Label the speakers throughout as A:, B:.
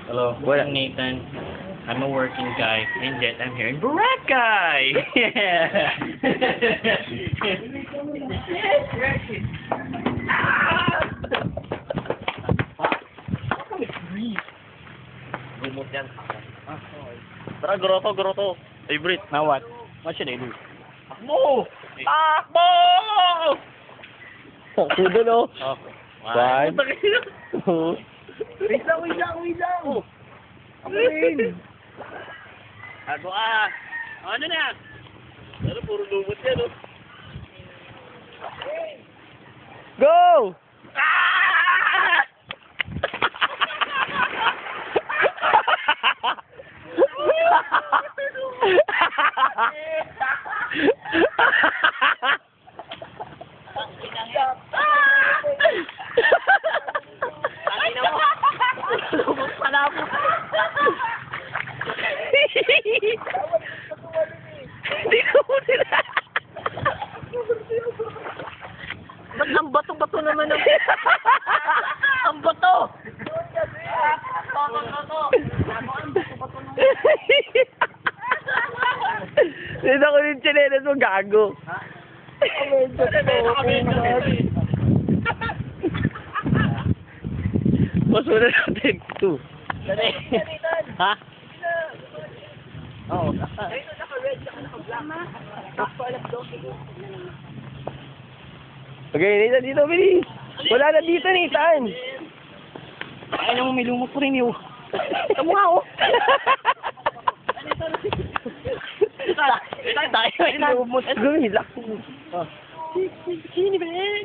A: Hello.
B: Wala.
A: I'm Nathan. I'm a working guy. And yet I'm here in Boracay! Yeah!
B: Gumot yan. Tara, groto. Favorite.
A: Now what? What should I do?
B: Takbo! Takbo!
C: Sudo, no?
A: Okay.
C: One. Two.
B: Wait lang. Ako rin. Ako Ano na? Pero puro lumot yan, oh.
C: Go!
B: Ah! Tangina mo. Lumot pala ako. Hindi na mo nila. Ba't ang bato-bato naman ang... Ang bato!
C: Dito ko yung chinelas mo, gago. Masunan natin. Two.
B: Dali.
A: Ha?
B: Oo.
C: Okay, Nathan, dito, bilis. Wala na dito, Nathan.
A: Ay naman, may lumot po rin yun.
C: Tama nga, oh.
B: Lumot.
C: Gumilak.
B: Sini, Ben?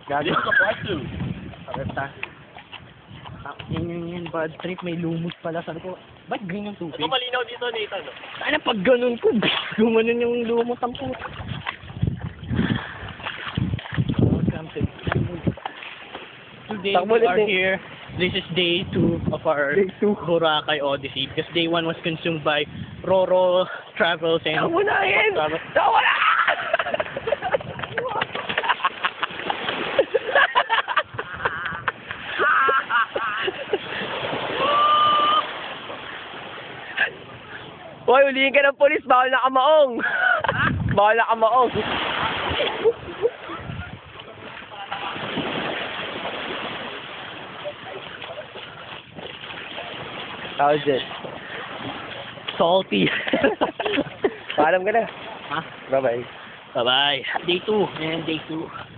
A: Gago.
B: Aresta.
A: Yan, bad trip. May lumot pala. Sabi ko, ba't green ang tubig?
B: Malinaw dito, Nathan.
A: Sana pag ganun ko, gumanon yung lumot ang puto. Today
C: Takbo
A: we
C: ulit,
A: are
C: eh.
A: here. This is day 2 of our
C: Day 2.
A: Boracay Odyssey. Because day 1 was consumed by Roro Travels and...
C: Tama na yan.
A: Travels.
C: Tama na! Hoy, ulihin ka ng polis. Bawal na kamaong. Bawal na kamaong. How's it?
A: Salty.
C: Paalam ka na.
A: Ha?
C: Bye-bye.
A: Bye-bye. Day 2. And day 2.